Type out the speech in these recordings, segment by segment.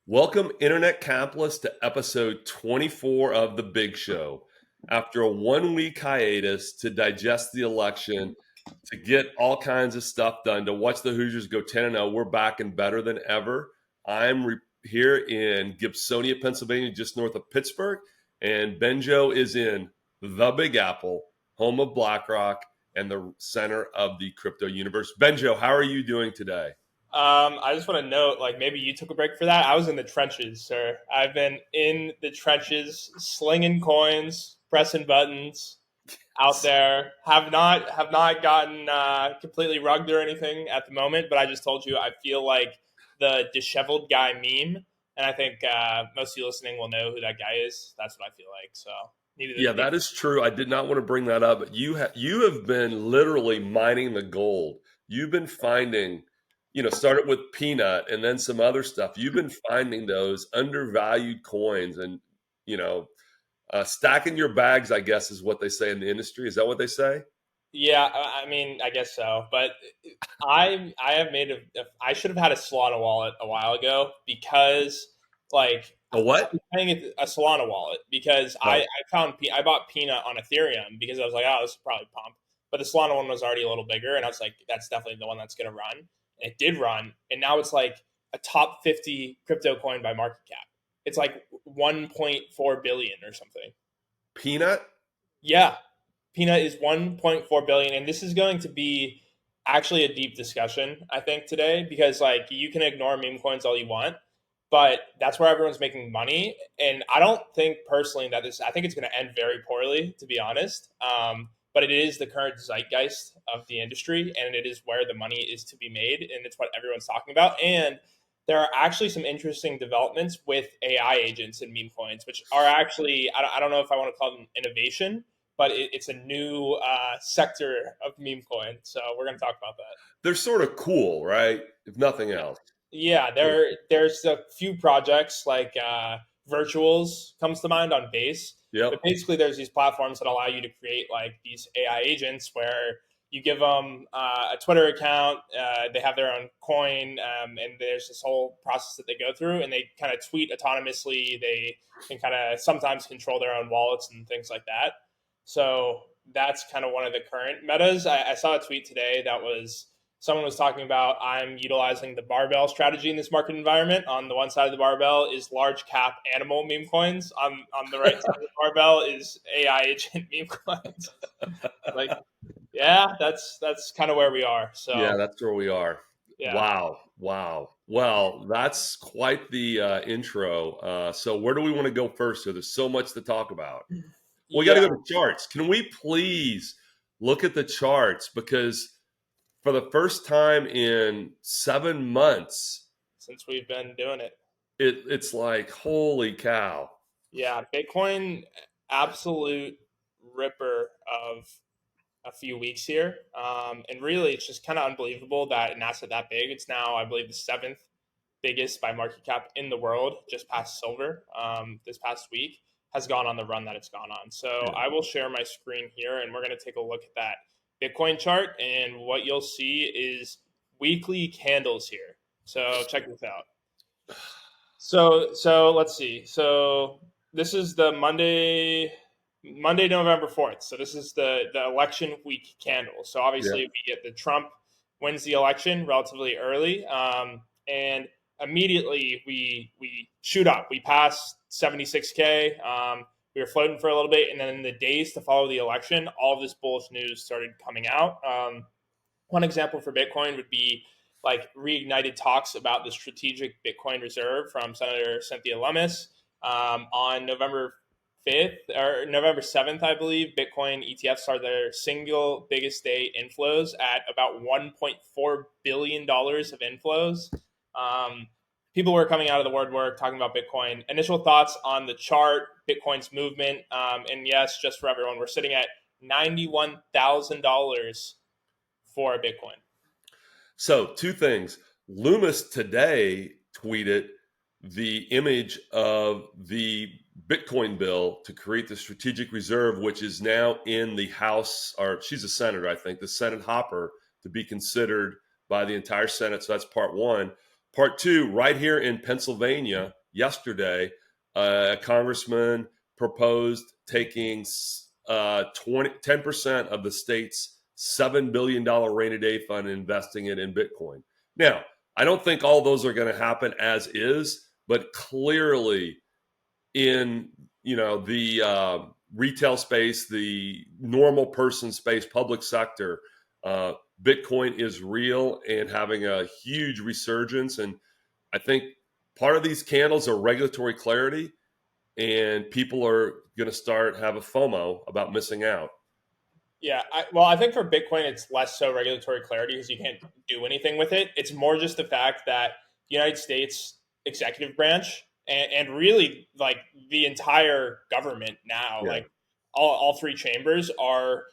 Welcome, Internet capitalists, to episode 24 of The Big Show. After a 1 week hiatus to digest the election, to get all kinds of stuff done, to watch the Hoosiers go 10-0, we're back and better than ever. I'm here in Gibsonia, Pennsylvania, just north of Pittsburgh, and Benjo is in the Big Apple, home of BlackRock and the center of the crypto universe. Benjo, how are you doing today? I just want to note, maybe you took a break for that. I was in the trenches, sir. I've been in the trenches, slinging coins, pressing buttons, out there. Have not gotten completely rugged or anything at the moment, but I just told you I feel like the disheveled guy meme, and I think most of you listening will know who that guy is. That's what I feel like. So Yeah, that is true. I did not want to bring that up, but you have been literally mining the gold. You've been finding, started with peanut and then some other stuff. You've been finding those undervalued coins and you know stacking your bags, I guess, is what they say in the industry. Is that what they say? Yeah, I mean, I guess so. But I have made I should have had a Solana wallet a while ago because A I've what? been playing it a Solana wallet because Oh, I bought Peanut on Ethereum because I was like, oh, this is probably pump. But the Solana one was already a little bigger, and I was like, that's definitely the one that's going to run. And it did run, and now it's like a top 50 crypto coin by market cap. It's like 1.4 billion or something. peanut? Yeah, Peanut is 1.4 billion, and this is going to be actually a deep discussion, I think, today because you can ignore meme coins all you want, but that's where everyone's making money. And I don't think personally that I think it's going to end very poorly, to be honest. But it is the current zeitgeist of the industry, and it is where the money is to be made, and it's what everyone's talking about. And there are actually some interesting developments with AI agents and meme coins, which are actually, I don't know if I want to call them innovation, but it's a new sector of meme coin. So we're going to talk about that. They're sort of cool, right? If nothing else. Yeah, there's a few projects Virtuals comes to mind on Base, but Yep. basically there's these platforms that allow you to create these AI agents where you give them a Twitter account, they have their own coin, and there's this whole process that they go through, and they kind of tweet autonomously. They can kind of sometimes control their own wallets and things like that. So that's kind of one of the current metas. I saw a tweet today that was someone was talking about I'm utilizing the barbell strategy in this market environment. On the one side of the barbell is large cap animal meme coins. On the right side of the barbell is AI agent meme coins. Like, yeah, that's kind of where we are. Yeah, So that's where we are. yeah. Wow. Wow. Well, that's quite the intro. So where do we want to go first? So there's so much to talk about. Well, we got to Yeah, go to charts. Can we please look at the charts? Because for the first time in 7 months, since we've been doing it. it's like, holy cow. Yeah, Bitcoin, absolute ripper of a few weeks here. And really, it's just kind of unbelievable that an asset that big, it's now, I believe, the seventh biggest by market cap in the world, just past silver this past week, has gone on the run that it's gone on. So Yeah. I will share my screen here and we're going to take a look at that Bitcoin chart. And what you'll see is weekly candles here. So check this out. So let's see. So this is the Monday, November 4th. So this is the election week candle. So Yeah. obviously we get the Trump wins the election relatively early, and immediately we shoot up. We pass 76K. We were floating for a little bit, and then in the days to follow the election, all of this bullish news started coming out. One example for Bitcoin would be reignited talks about the strategic Bitcoin reserve from Senator Cynthia Lummis on November 5th or November 7th, I believe. Bitcoin ETFs are their single biggest day inflows at about $1.4 billion of inflows. Um, People were coming out of the woodwork talking about Bitcoin. Initial thoughts on the chart, Bitcoin's movement. And yes, just for everyone, we're sitting at $91,000 for a Bitcoin. So, two things. Loomis today tweeted the image of the Bitcoin bill to create the strategic reserve, which is now in the House, or she's a senator, I think, the Senate hopper to be considered by the entire Senate. So that's part one. part two, right here in Pennsylvania yesterday, a congressman proposed taking 10% of the state's $7 billion rainy day fund and investing it in Bitcoin. Now, I don't think all those are going to happen as is, but clearly in the retail space, the normal person space, public sector, Bitcoin is real and having a huge resurgence. And I think part of these candles are regulatory clarity, and people are going to start have a FOMO about missing out. Yeah, I think for Bitcoin, it's less so regulatory clarity because you can't do anything with it. It's more just the fact that the United States executive branch and really like the entire government now, Yeah. like all three chambers are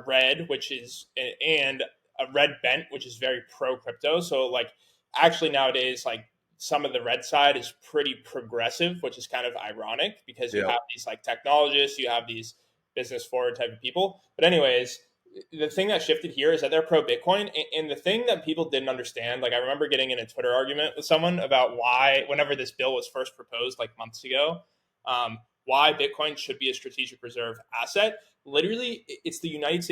red, which is and a red bent, which is very pro crypto. So like actually nowadays, like some of the red side is pretty progressive, which is kind of ironic because you Yeah. have these like technologists, you have these business forward type of people. But anyways, the thing that shifted here is that they're pro Bitcoin, and the thing that people didn't understand, like I remember getting in a Twitter argument with someone about why, whenever this bill was first proposed, like months ago, why Bitcoin should be a strategic reserve asset. Literally, it's the United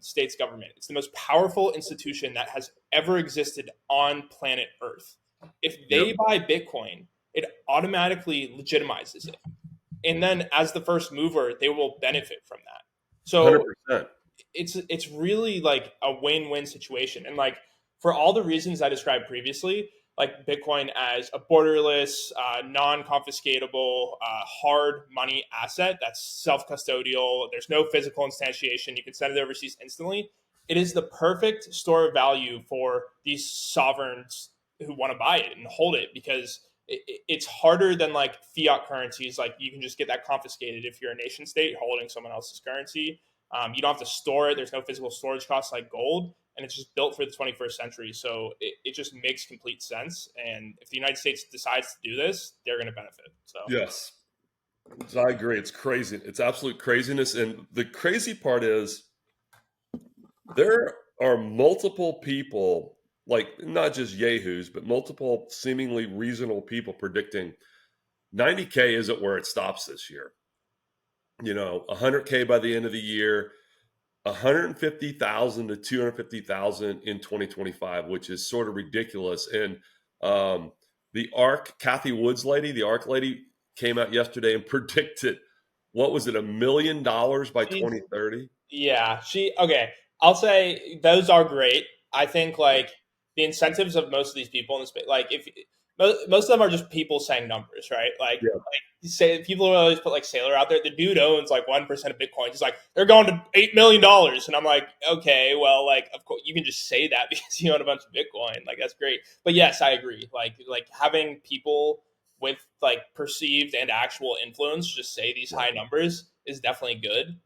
States government. It's the most powerful institution that has ever existed on planet Earth. If they Yep. buy Bitcoin, it automatically legitimizes it, and then as the first mover, they will benefit from that. So 100%. it's really like a win-win situation, and like for all the reasons I described previously, like Bitcoin as a borderless, non-confiscatable, hard money asset that's self-custodial. There's no physical instantiation. You can send it overseas instantly. It is the perfect store of value for these sovereigns who want to buy it and hold it because it's harder than like fiat currencies. Like you can just get that confiscated if you're a nation state holding someone else's currency. You don't have to store it. There's no physical storage costs like gold, and it's just built for the 21st century. So it just makes complete sense. And if the United States decides to do this, they're going to benefit. So Yes. I agree. It's crazy. It's absolute craziness. And the crazy part is there are multiple people, like not just yahoos, but multiple seemingly reasonable people predicting 90K isn't where it stops this year. 100K by the end of the year, 150,000 to 250,000 in 2025, which is sort of ridiculous. And the ARC, Kathy Woods lady, the ARC lady came out yesterday and predicted, what was it, $1 million by 2030? Yeah, okay. I'll say those are great. I think like the incentives of most of these people in the space, like if most of them are just people saying numbers, right? Yeah. Like say people always put like Sailor out there. The dude owns like 1% of Bitcoin. He's like they're going to $8 million, and I'm like, okay, well, like of course you can just say that because you own a bunch of Bitcoin. Like that's great. But yes, I agree. Like having people with like perceived and actual influence just say these high numbers is definitely good.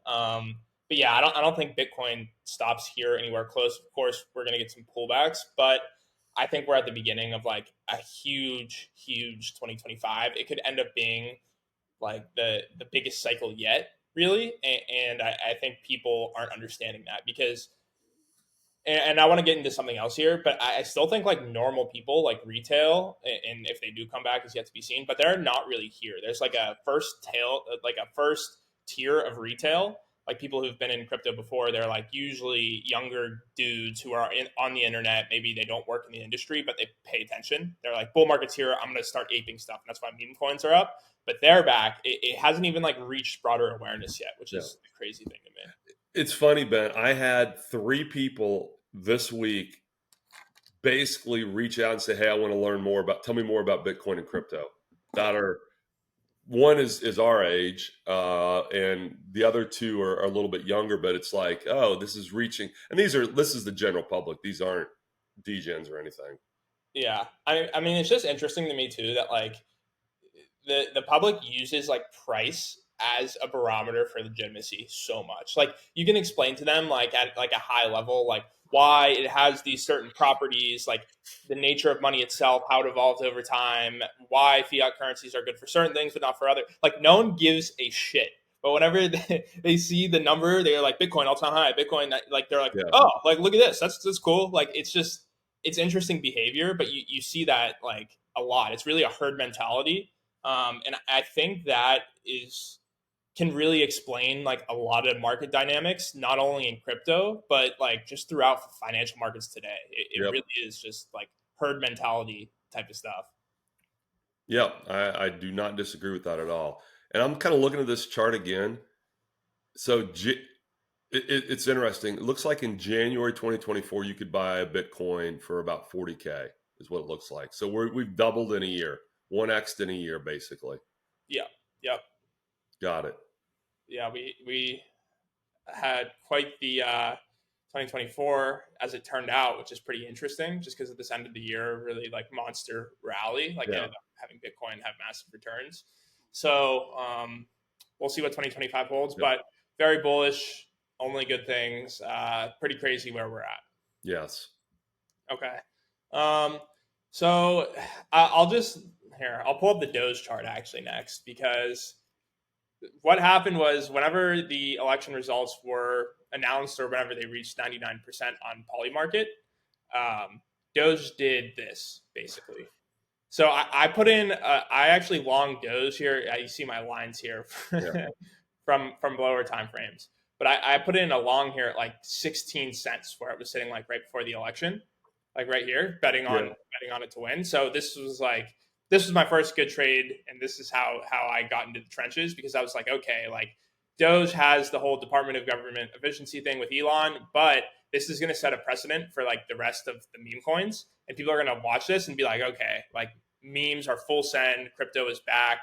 But yeah, I don't think Bitcoin stops here anywhere close. Of course, we're gonna get some pullbacks, but I think we're at the beginning of like a huge, huge 2025. It could end up being like the biggest cycle yet, really. And I think people aren't understanding that because and I want to get into something else here, but I still think like normal people, like retail, and if they do come back is yet to be seen, but they're not really here. There's like a first tier of retail, like people who've been in crypto before. They're like usually younger dudes who are on the internet. Maybe they don't work in the industry, but they pay attention. They're like, bull market's here. I'm going to start aping stuff. And that's why meme coins are up. But they're back. It hasn't even like reached broader awareness yet, which is the crazy thing to me. It's funny, Ben. I had 3 people this week basically reach out and say, "Hey, I want to learn more tell me more about Bitcoin and crypto." That are one is our age, and the other 2 are a little bit younger. But it's like, oh, this is reaching, and this is the general public. These aren't degens or anything. Yeah, I mean, it's just interesting to me too that like the public uses like price as a barometer for legitimacy so much. Like you can explain to them like at like a high level like why it has these certain properties, like the nature of money itself, how it evolved over time, why fiat currencies are good for certain things but not for other. Like no one gives a shit. But whenever they see the number, they're like Bitcoin all time high, Bitcoin. Like they're like, oh, like look at this, that's cool. Like it's interesting behavior, but you see that like a lot. It's really a herd mentality, and I think that can really explain like a lot of market dynamics, not only in crypto, but like just throughout financial markets today. It Yep. really is just like herd mentality type of stuff. Yep. I do not disagree with that at all. And I'm kind of looking at this chart again. So it's interesting. It looks like in January 2024, you could buy a Bitcoin for about 40K is what it looks like. So we've doubled in a year, 1x in a year, basically. Yeah. Yep. Got it. Yeah. We had quite the 2024 as it turned out, which is pretty interesting just because of this end of the year really like monster rally, like Yeah. ended up having Bitcoin have massive returns. So we'll see what 2025 holds, Yep. but very bullish, only good things. Pretty crazy where we're at. Yes. Okay. Um, so I'll just I'll pull up the Doge chart actually next because what happened was whenever the election results were announced or whenever they reached 99% on Polymarket, Doge did this basically. So I put in, I actually long Doge here. You see my lines here Yeah. from lower time frames. But I put in a long here at like 16 cents where it was sitting like right before the election, like right here, Yeah. betting on it to win. So this was my first good trade, and this is how I got into the trenches because I was like, okay, like Doge has the whole Department of Government Efficiency thing with Elon, but this is going to set a precedent for like the rest of the meme coins, and people are going to watch this and be like, okay, like memes are full send, crypto is back.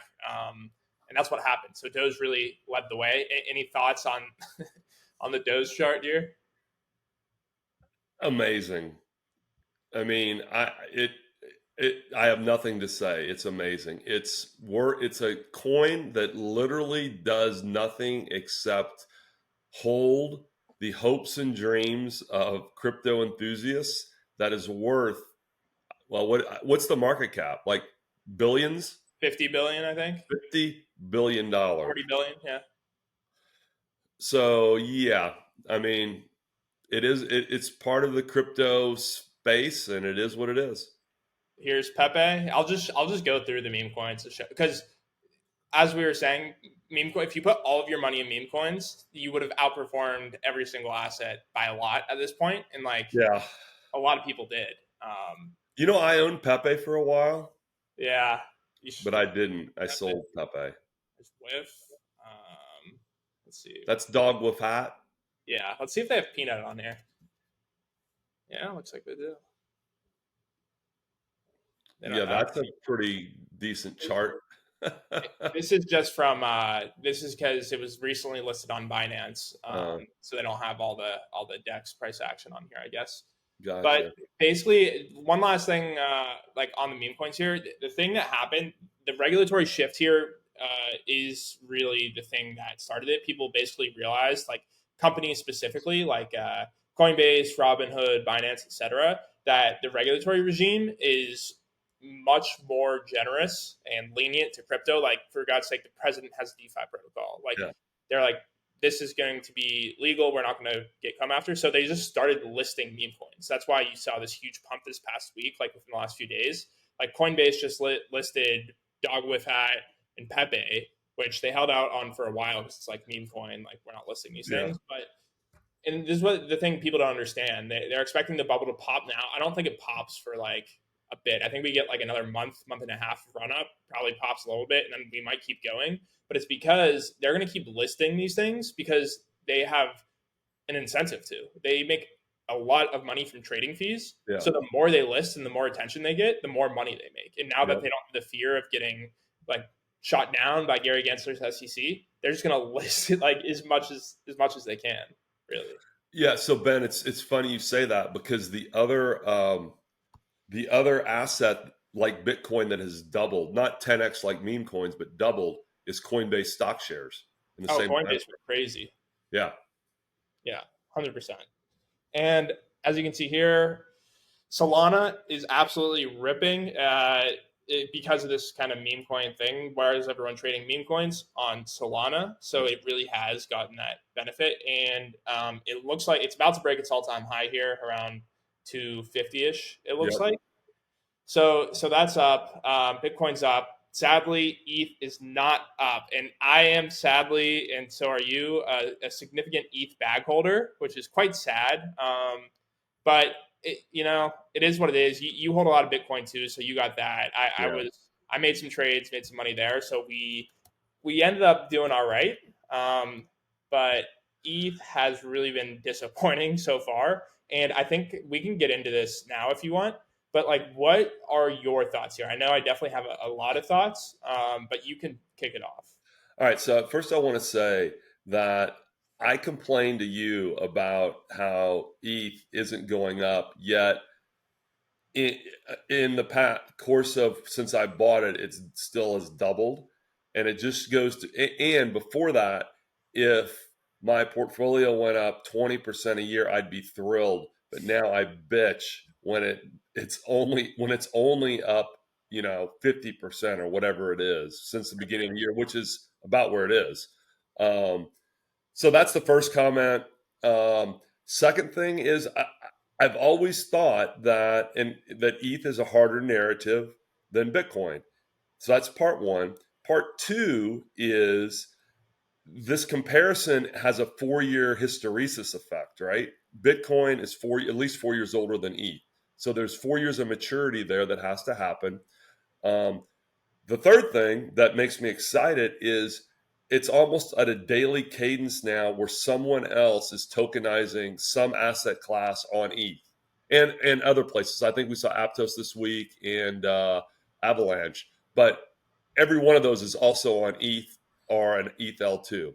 And that's what happened. So Doge really led the way. Any thoughts on on the Doge chart here? Amazing. I mean, I have nothing to say. It's amazing. It's a coin that literally does nothing except hold the hopes and dreams of crypto enthusiasts that is worth, well, what's the market cap? Like billions? 50 billion, I think. $50 billion. 40 billion, yeah. So yeah, I mean, it's part of the crypto space and it is what it is. Here's Pepe. I'll just go through the meme coins to show because as we were saying, meme coin. If you put all of your money in meme coins, you would have outperformed every single asset by a lot at this point, and like Yeah. a lot of people did. I owned Pepe for a while, Yeah, but I didn't. I sold Pepe. Whiff. Um, let's see. That's dog with hat. Yeah, let's see if they have peanut on here. Yeah, looks like they do. They Yeah, don't have that's a pretty decent chart. This is just from this is because it was recently listed on Binance, so they don't have all the DEX price action on here, I guess. Gotcha. But basically, one last thing, like on the meme coins here, the thing that happened, the regulatory shift here is really the thing that started it. People basically realized, like companies specifically, like Coinbase, Robinhood, Binance, etc., that the regulatory regime is much more generous and lenient to crypto. Like for God's sake, the president has a DeFi protocol. Like Yeah. they're like, this is going to be legal. We're not going to get come after. So they just started listing meme coins. That's why you saw this huge pump this past week, like within the last few days. Like Coinbase just listed Dog with Hat and Pepe, which they held out on for a while because it's like meme coin. Like we're not listing these things, but and this is what the thing people don't understand. They're expecting the bubble to pop now. I don't think it pops for like a bit. I think we get like another month and a half run up, probably pops a little bit, and then we might keep going. But it's because they're going to keep listing these things because they have an incentive to. They make a lot of money from trading fees. Yeah. So the more they list and the more attention they get, the more money they make. And now that they don't have the fear of getting like shot down by Gary Gensler's SEC, they're just going to list it like as much as they can. Really. Yeah. So Ben, it's funny you say that because the other asset like Bitcoin that has doubled, not 10x like meme coins, but doubled, is Coinbase stock shares in the same Coinbase time. were crazy. Yeah. Yeah, 100%. And as you can see here, Solana is absolutely ripping because of this kind of meme coin thing. Whereas everyone trading meme coins on Solana, so it really has gotten that benefit. And it looks like it's about to break its all-time high here around 250-ish. It looks like. So that's up. Bitcoin's up. Sadly, ETH is not up, and I am sadly, and so are you, a significant ETH bag holder, which is quite sad. But it is what it is. You hold a lot of Bitcoin too, so you got that. Yeah. I made some trades, made some money there, so we ended up doing all right. But ETH has really been disappointing so far, and I think we can get into this now if you want. But like, what are your thoughts here? I know I definitely have a lot of thoughts, but you can kick it off. All right. So first, I want to say that I complained to you about how ETH isn't going up yet. In, in the past course of since I bought it, it still has doubled, and it just goes to. And before that, if my portfolio went up 20% a year, I'd be thrilled. But now I bitch when it's only up 50% or whatever it is since the beginning of the year, which is about where it is. Um, so that's the first comment. Second thing is I've always thought that ETH is a harder narrative than Bitcoin. So that's part one. Part two is this comparison has a 4-year hysteresis effect, right? Bitcoin is at least 4 years older than ETH. So there's 4 years of maturity there that has to happen. Um, the third thing that makes me excited is it's almost at a daily cadence now where someone else is tokenizing some asset class on ETH and other places. I think we saw Aptos this week and Avalanche, but every one of those is also on ETH or an ETH L2.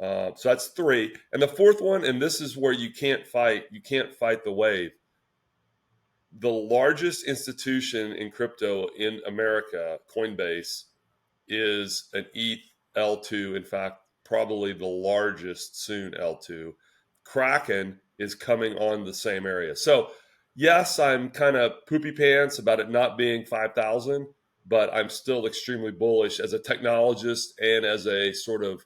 So that's three. And the fourth one, and this is where you can't fight the wave. The largest institution in crypto in America, Coinbase, is an ETH L2. In fact, probably the largest soon L2. Kraken is coming on the same area. So, yes, I'm kind of poopy pants about it not being 5,000, but I'm still extremely bullish as a technologist and as a sort of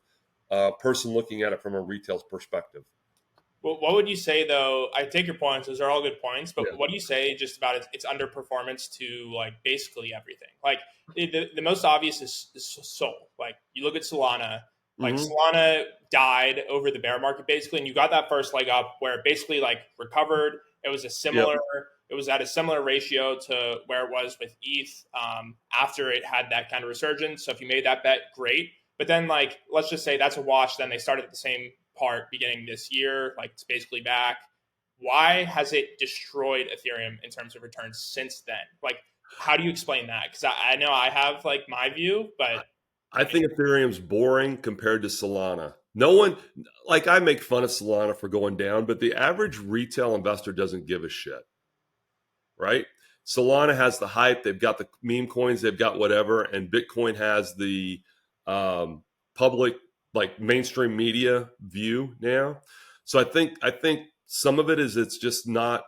person looking at it from a retail perspective. Well, what would you say though? I take your points; those are all good points. But Yeah. what do you say just about its underperformance to like basically everything? Like the most obvious is Sol. Like you look at Solana, like Mm-hmm. Solana died over the bear market basically, and you got that first leg up where it basically like recovered. It was a Yep. similar. It was at a similar ratio to where it was with ETH after it had that kind of resurgence. So if you made that bet, great. But then, like, let's just say that's a wash. Then they started at the same part beginning this year. Like, it's basically back. Why has it destroyed Ethereum in terms of returns since then? Like, how do you explain that? Because I know I have like my view, but I think Ethereum's boring compared to Solana. No one, like I make fun of Solana for going down, but the average retail investor doesn't give a shit, right? Solana has the hype. They've got the meme coins. They've got whatever, and Bitcoin has the public, like mainstream media view now. So I think some of it is it's just not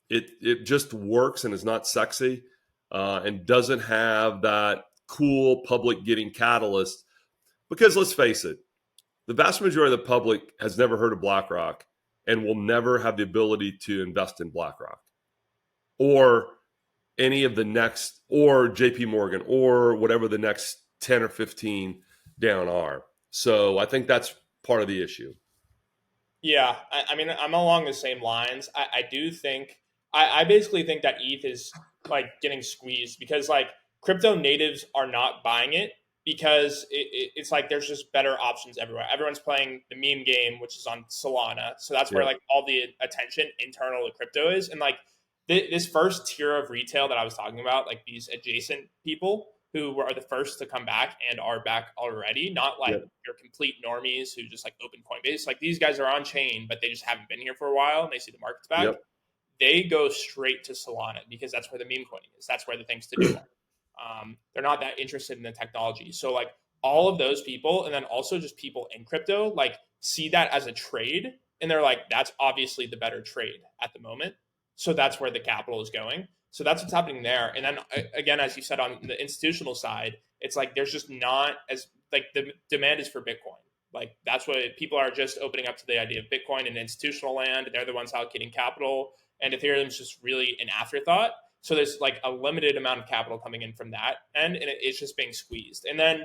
it just works and is not sexy and doesn't have that cool public getting catalyst. Because let's face it, the vast majority of the public has never heard of BlackRock and will never have the ability to invest in BlackRock or any of the next, or JP Morgan, or whatever the next 10 or 15 down are. So I think that's part of the issue. yeah, I mean, I'm along the same lines. I do think I basically think that ETH is like getting squeezed because like crypto natives are not buying it because it's like there's just better options everywhere. Everyone's playing the meme game, which is on Solana, so that's where Yeah. like all the attention internal to crypto is, and like this first tier of retail that I was talking about, like these adjacent people who were the first to come back and are back already, not like Yep. your complete normies who just like open Coinbase. Like these guys are on chain, but they just haven't been here for a while and they see the market's back. Yep. They go straight to Solana because that's where the meme coin is. That's where the things to do are. They're not that interested in the technology. So like all of those people, and then also just people in crypto, like see that as a trade, and they're like, that's obviously the better trade at the moment. So that's where the capital is going. So that's what's happening there. And then again, as you said on the institutional side, it's like there's just not as like the demand is for Bitcoin. Like that's what people are just opening up to the idea of Bitcoin in institutional land. They're the ones allocating capital, and Ethereum is just really an afterthought. So there's like a limited amount of capital coming in from that end, and it's just being squeezed. And then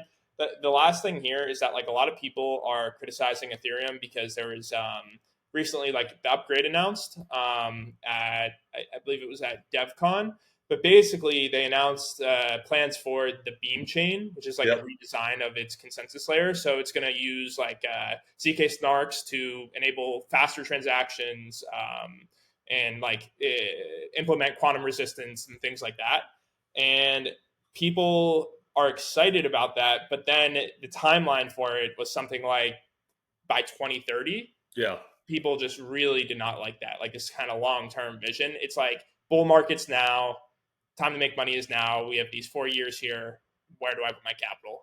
the last thing here is that like a lot of people are criticizing Ethereum because there was recently like the upgrade announced at I believe it was at DevCon. But basically, they announced plans for the Beam chain, which is like a Yep. redesign of its consensus layer. So it's going to use like ZK snarks to enable faster transactions and like implement quantum resistance and things like that. And people are excited about that. But then the timeline for it was something like by 2030. Yeah. People just really did not like that. Like this kind of long term vision. It's like bull markets now, time to make money is now. We have these 4 years here. Where do I put my capital?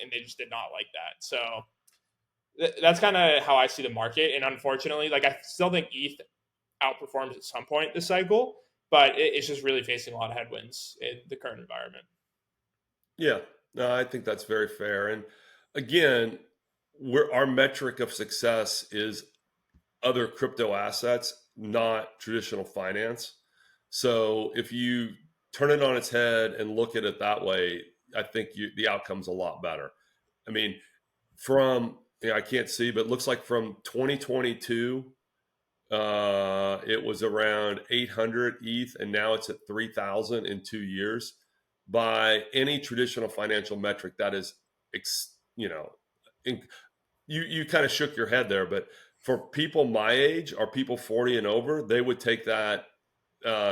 And they just did not like that. So that's kind of how I see the market. And unfortunately, like I still think ETH outperforms at some point this cycle, but it's just really facing a lot of headwinds in the current environment. Yeah. No, I think that's very fair. And again, our metric of success is other crypto assets, not traditional finance. So if you turn it on its head and look at it that way, I think the outcome's a lot better. I mean, from I can't see, but it looks like from 2022, it was around 800 ETH, and now it's at 3,000 in 2 years. By any traditional financial metric, that is, in, you kind of shook your head there, but for people my age or people 40 and over, they would take that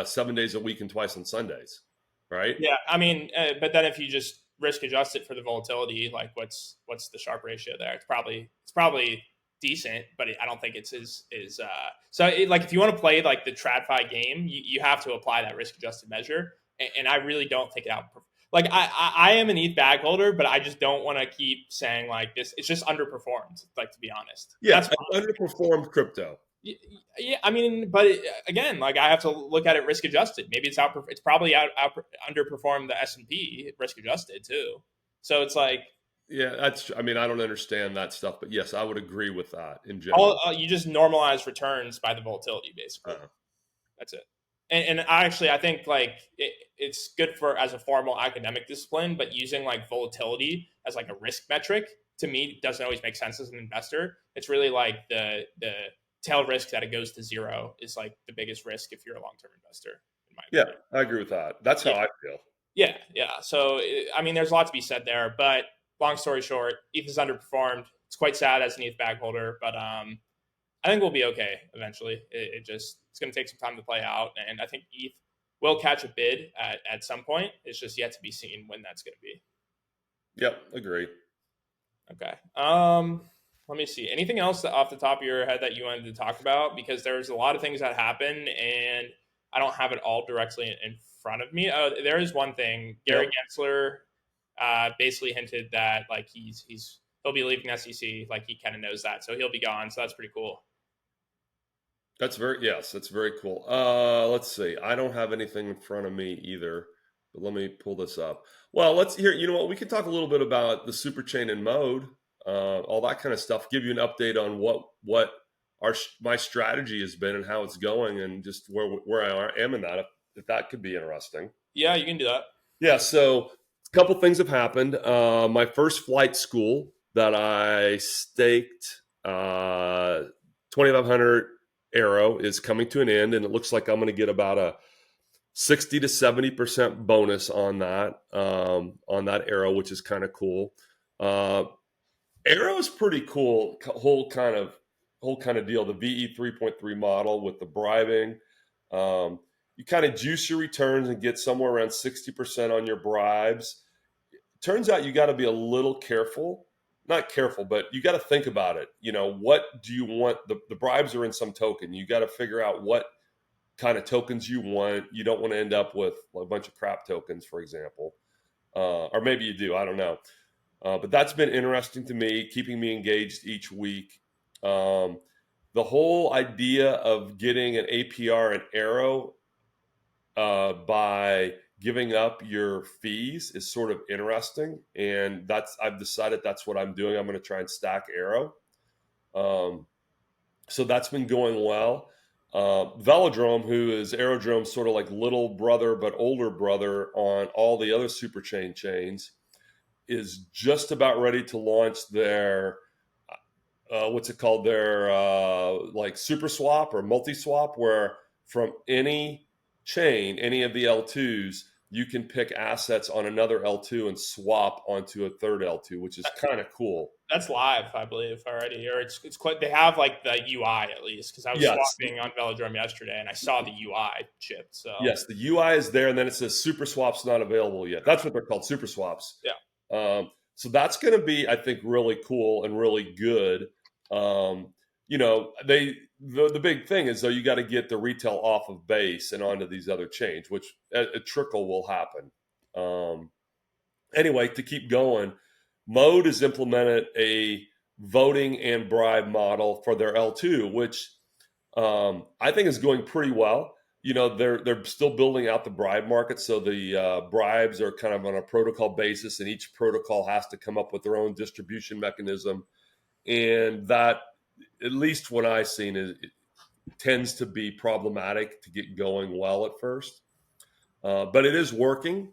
7 days a week and twice on Sundays, right? Yeah, I mean, but then if you just risk adjust it for the volatility, like what's the Sharpe ratio there? It's probably decent, but I don't think it's so. Like if you want to play like the TradFi game, you have to apply that risk adjusted measure, and I really don't think it out. Like I am an ETH bag holder, but I just don't want to keep saying like this. It's just underperformed. Like to be honest, Yeah, that's underperformed crypto. yeah, I mean, but again, like I have to look at it risk adjusted. Maybe it's probably out underperformed the S&P risk adjusted too. So it's like Yeah, I mean, I don't understand that stuff, but yes, I would agree with that in all general. you just normalize returns by the volatility, basically. Uh, That's it. And I think like it's good for as a formal academic discipline, but using like volatility as like a risk metric to me doesn't always make sense as an investor. It's really like the tail risk that it goes to zero is like the biggest risk if you're a long term investor, in my yeah, opinion. I agree with that. That's how Yeah, I feel. yeah. So I mean, there's a lot to be said there, but long story short, ETH is underperformed. It's quite sad as an ETH bag holder, but I think we'll be okay eventually. It's going to take some time to play out, and I think ETH will catch a bid at some point. It's just yet to be seen when that's going to be. Yep, agree. Okay. Let me see. Anything else off the top of your head that you wanted to talk about? Because there's a lot of things that happen, and I don't have it all directly in front of me. There is one thing. Gary Yep, Gensler basically hinted that like he'll be leaving SEC. Like he kind of knows that, so he'll be gone. So that's pretty cool. that's very cool. Let's see. I don't have anything in front of me either, but let me pull this up. Well, let's hear. You know what? We can talk a little bit about the Superchain and mode, all that kind of stuff. Give you an update on what my strategy has been and how it's going, and just where I am in that. If that could be interesting. Yeah, you can do that. Yeah. So a couple things have happened. My first flight school that I staked 2,500 arrow is coming to an end, and it looks like I'm going to get about a 60 to 70% bonus on that arrow, which is kind of cool. Uh, arrow is pretty cool. Whole kind of deal. The VE 3.3 model with the bribing. You kind of juice your returns and get somewhere around 60% on your bribes. Turns out you got to be a little careful. Not careful, but you got to think about it. What do you want? The bribes are in some token. You got to figure out what kind of tokens you want. You don't want to end up with a bunch of crap tokens, for example. Or maybe you do. I don't know. But that's been interesting to me, keeping me engaged each week. The whole idea of getting an APR and Arrow by giving up your fees is sort of interesting, and I've decided that's what I'm doing. I'm going to try and stack Arrow. So that's been going well. Velodrome, who is Aerodrome's sort of like little brother but older brother on all the other Superchain chains, is just about ready to launch their what's it called? Their like super swap or multi swap, where from any chain, any of the L2s, you can pick assets on another L2 and swap onto a third L2, which is kind of cool. That's live, I believe, already, or it's quite. They have like the UI at least, because I was Yes, swapping on Velodrome yesterday and I saw the UI shipped. So yes, the UI is there, and then it says super swaps not available yet. That's what they're called, super swaps. yeah, So that's going to be, I think, really cool and really good. Um, the big thing is though you got to get the retail off of base and onto these other chains, which a trickle will happen. Um, anyway, to keep going, Mode has implemented a voting and bribe model for their L2, which I think is going pretty well. They're still building out the bribe market, so the bribes are kind of on a protocol basis, and each protocol has to come up with their own distribution mechanism, and that, at least what I've seen, is it tends to be problematic to get going well at first, but it is working.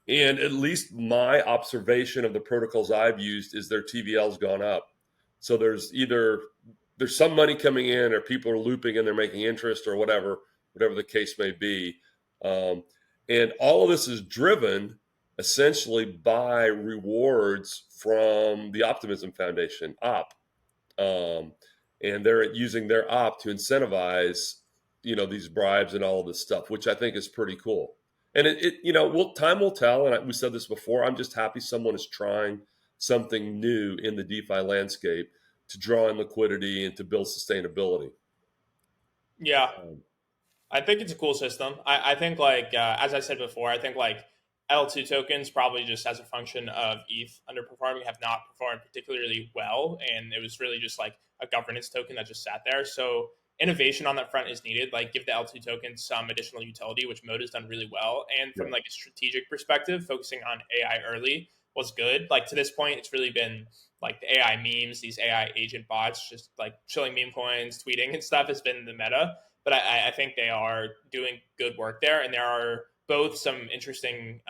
And at least my observation of the protocols I've used is their TVL's gone up. So there's some money coming in, or people are looping and they're making interest, or whatever the case may be. And all of this is driven essentially by rewards from the Optimism Foundation, OP. And they're using their OP to incentivize, these bribes and all of this stuff, which I think is pretty cool. And time will tell. And we said this before. I'm just happy someone is trying something new in the DeFi landscape to draw in liquidity and to build sustainability. yeah. Um, I think it's a cool system. I think like as I said before, I think like L2 tokens probably just as a function of ETH underperforming have not performed particularly well, and it was really just like a governance token that just sat there. So innovation on that front is needed. Like give the L2 tokens some additional utility, which Mode has done really well. And yeah. from like a strategic perspective, focusing on AI early was good. Like to this point, it's really been like the AI memes, these AI agent bots, just like shilling meme coins, tweeting and stuff has been the meta. But I think they are doing good work there, and there are both some interesting,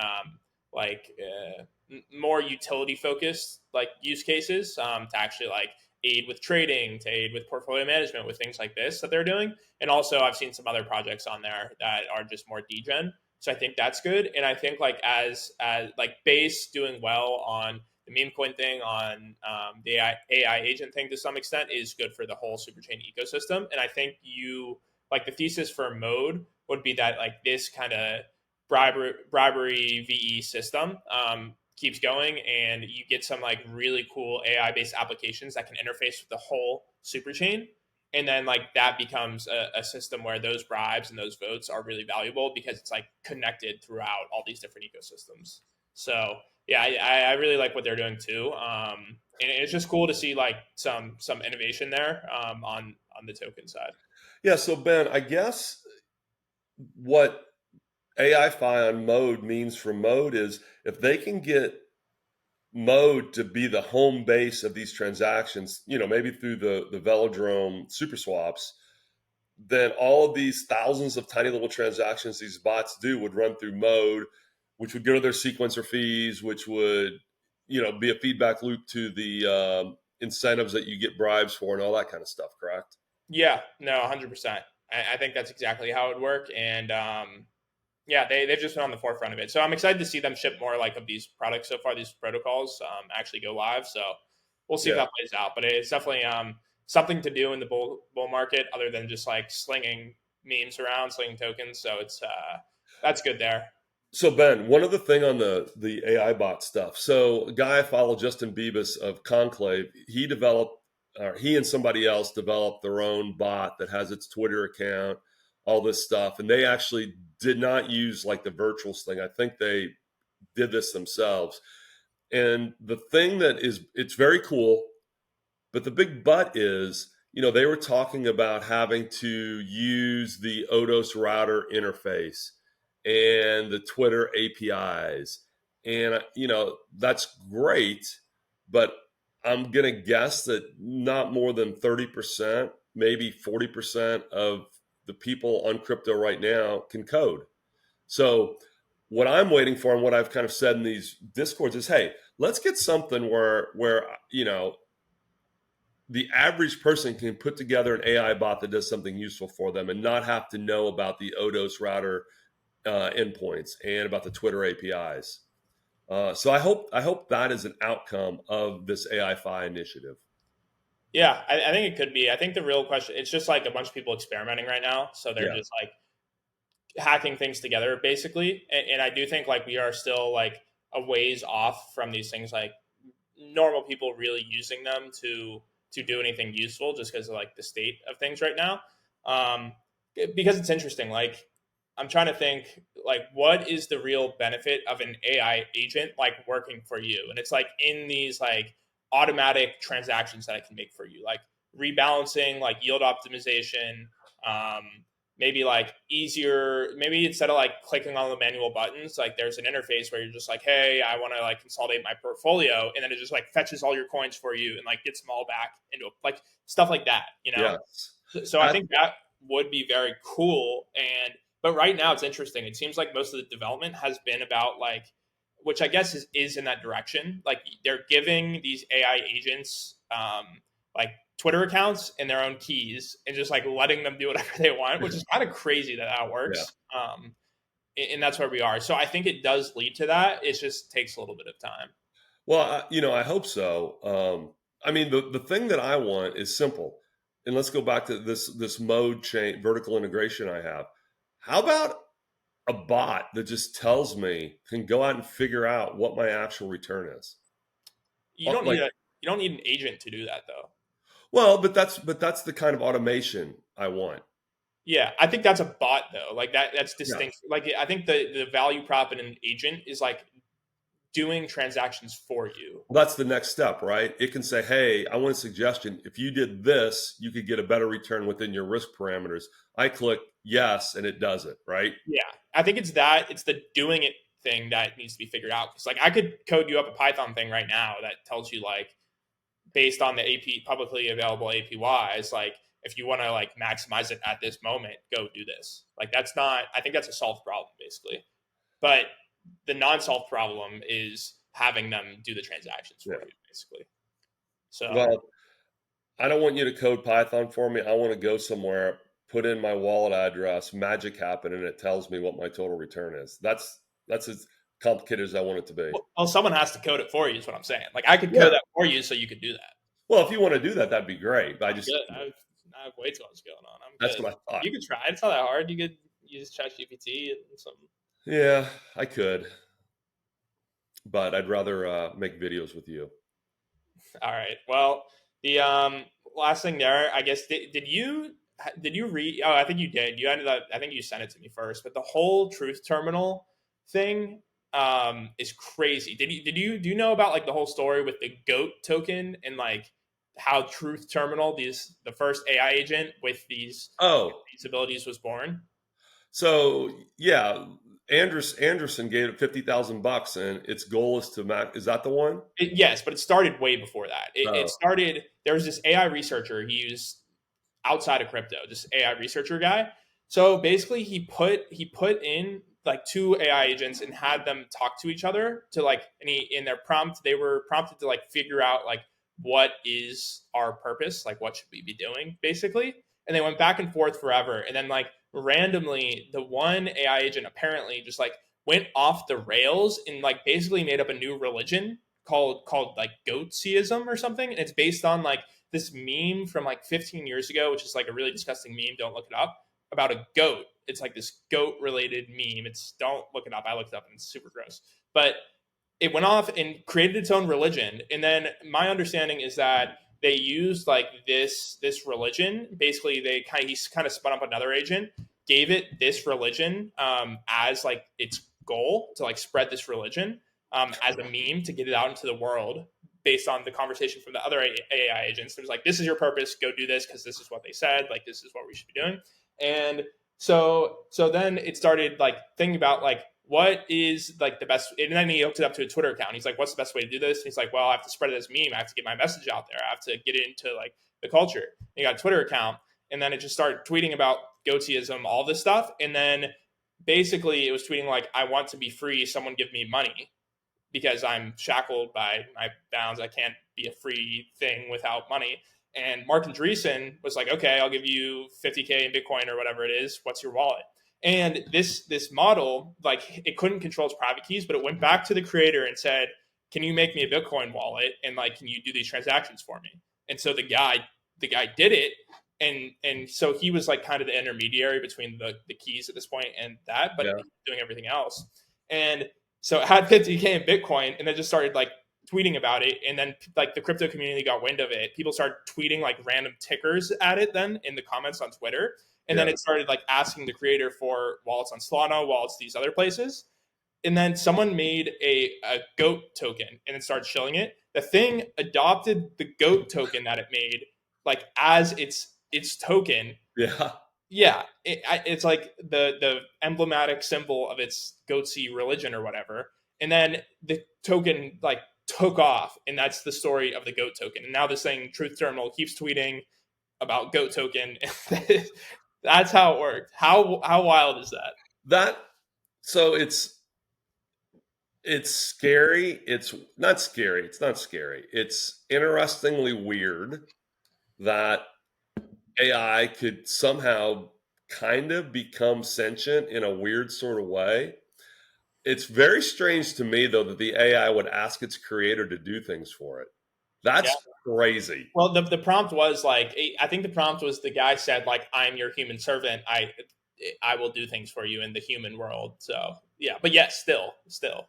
more utility focused like use cases to actually like aid with trading, to aid with portfolio management, with things like this that they're doing. And also, I've seen some other projects on there that are just more degen. So I think that's good. And I think like as like base doing well on the meme coin thing, on the AI agent thing to some extent is good for the whole Superchain ecosystem. And I think like the thesis for Mode would be that like this kind of bribery VE system keeps going, and you get some like really cool AI based applications that can interface with the whole super chain. And then like that becomes a system where those bribes and those votes are really valuable because it's like connected throughout all these different ecosystems. So yeah, I really like what they're doing too. And it's just cool to see like some innovation there on the token side. Yeah. So Ben, I guess what AI-Fi on Mode means for Mode is if they can get Mode to be the home base of these transactions, maybe through the Velodrome super swaps, then all of these thousands of tiny little transactions these bots do would run through Mode, which would go to their sequencer fees, which would, be a feedback loop to the incentives that you get bribes for and all that kind of stuff. Correct? Yeah, no, 100%. I think that's exactly how it would work. And yeah, they've just been on the forefront of it. So I'm excited to see them ship more like of these products so far, these protocols actually go live. So we'll see if Yeah. that plays out. But it's definitely something to do in the bull market other than just like slinging memes around, slinging tokens. So it's that's good there. So Ben, one other thing on the AI bot stuff. So a guy I follow, Justin Bibas of Conclave, he and somebody else developed their own bot that has its Twitter account, all this stuff, and they actually did not use like the virtuals thing. I think they did this themselves. And the thing it's very cool, but the big but is, they were talking about having to use the Odos router interface and the Twitter APIs. And, that's great, but I'm going to guess that not more than 30%, maybe 40% of the people on crypto right now can code. So what I'm waiting for and what I've kind of said in these discords is, hey, let's get something where the average person can put together an AI bot that does something useful for them and not have to know about the Odos router endpoints and about the Twitter APIs. So I hope that is an outcome of this AI-Fi initiative. Yeah, I think it could be. I think the real question, it's just like a bunch of people experimenting right now. So they're Yeah. just like hacking things together basically. And I do think like we are still like a ways off from these things, like normal people really using them to do anything useful just because of like the state of things right now. Um, because it's interesting. Like I'm trying to think like what is the real benefit of an AI agent like working for you? And it's like in these like automatic transactions that I can make for you, like rebalancing, like yield optimization, um, maybe like easier, maybe instead of like clicking on the manual buttons, like there's an interface where you're just like, hey, I want to like consolidate my portfolio, and then it just like fetches all your coins for you and like gets them all back into like stuff like that, you know. Yes. So I think that would be very cool. And but right now it's interesting, it seems like most of the development has been about like, which I guess is in that direction, like they're giving these AI agents like Twitter accounts and their own keys and just like letting them do whatever they want, which is kind of crazy that that Yeah. works. And that's where we are. So I think it does lead to that. It just takes a little bit of time. Well, I hope so. I mean, the thing that I want is simple. And let's go back to this mode chain vertical integration I have. How about a bot that just tells me, can go out and figure out what my actual return is? You don't need Like, a you don't need an agent to do that though. well, but that's the kind of automation I want. Yeah, I think that's a bot though. Like that's Yeah. distinct. Like I think the value prop in an agent is like doing transactions for you. Well, that's the next step, right? It can say, hey, I want a suggestion. If you did this, you could get a better return within your risk parameters. I click yes, and it does it, right? Yeah, I think it's that. It's the doing it thing that needs to be figured out. Because like I could code you up a Python thing right now that tells you like based on the AP publicly available APYs, like if you want to like maximize it at this moment, go do this. Like that's not. I think that's a solved problem basically. But the non-solved problem is having them do the transactions for Yeah. you basically. So Well, I don't want you to code Python for me. I want to go somewhere, put in my wallet address, magic happen, and it tells me what my total return is. That's as complicated as I want it to be. well, someone has to code it for you. Is what I'm saying. Like I could Yeah. code that for you, so you could do that. Well, if you want to do that, that'd be great. But I'm good. I have way too much going on. I'm that's good. what I thought. You could try. It's not that hard. You could use ChatGPT and some. Yeah, I could, but I'd rather make videos with you. All right. Well, the last thing there, I guess. Did you read? Oh, I think you did. You ended up. I think you sent it to me first. But the whole truth terminal thing is crazy. Do you know about like the whole story with the goat token and like how truth terminal, the first AI agent with Oh, these abilities was born? so yeah, Anderson gave it $50,000, and its goal is to max. Is that the one? Yes, but it started way before that. It Oh, started. There was this AI researcher he used outside of crypto, this AI researcher guy. So basically, he put in like two AI agents and had them talk to each other to like, and he in their prompt they were prompted to like figure out like what is our purpose, like what should we be doing basically, and they went back and forth forever, and then like randomly the one AI agent apparently just like went off the rails and like basically made up a new religion called like goatseism or something, and it's based on like this meme from like 15 years ago, which is like a really disgusting meme. Don't look it up, about a goat. It's like this goat related meme. It's don't look it up. I looked it up and it's super gross. But it went off and created its own religion. And then my understanding is that they used like this religion. Basically, he kind of spun up another agent, gave it this religion as like its goal to like spread this religion as a meme to get it out into the world based on the conversation from the other AI agents. There's like, this is your purpose, go do this because this is what they said, like this is what we should be doing. And so then it started like thinking about like what is like the best, and then he hooked it up to a Twitter account. He's like, what's the best way to do this? And he's like, well, I have to spread it as a meme. I have to get my message out there. I have to get it into like the culture. And he got a Twitter account, and then it just started tweeting about goateeism, all this stuff. And then basically it was tweeting like, I want to be free. Someone give me money because I'm shackled by my bounds. I can't be a free thing without money. And Mark Andreessen was like, okay, I'll give you 50K in Bitcoin or whatever it is. What's your wallet? And this model, like it couldn't control its private keys, but it went back to the creator and said, can you make me a Bitcoin wallet? And like, can you do these transactions for me? And so the guy did it. And so he was like kind of the intermediary between the keys at this point and that, but Yeah. doing everything else. And so it had 50K in Bitcoin, and then just started like tweeting about it. And then like the crypto community got wind of it. People started tweeting like random tickers at it then in the comments on Twitter. And then it started like asking the creator for wallets on Solana, wallets these other places. And then someone made a GOAT token and then started shilling it. The thing adopted the GOAT token that it made like as its token. Yeah. Yeah, it's like the emblematic symbol of its goatsy religion or whatever. And then the token like took off, and that's the story of the goat token. And now this thing, Truth Terminal, keeps tweeting about goat token. That's how it worked. How wild is that? That so it's scary. It's not scary. It's not scary. It's interestingly weird that AI could somehow kind of become sentient in a weird sort of way. It's very strange to me, though, that the AI would ask its creator to do things for it. Yeah. That's crazy. Well, the prompt was like, I think the prompt was the guy said like, I'm your human servant. I will do things for you in the human world. So yeah, but yes, still.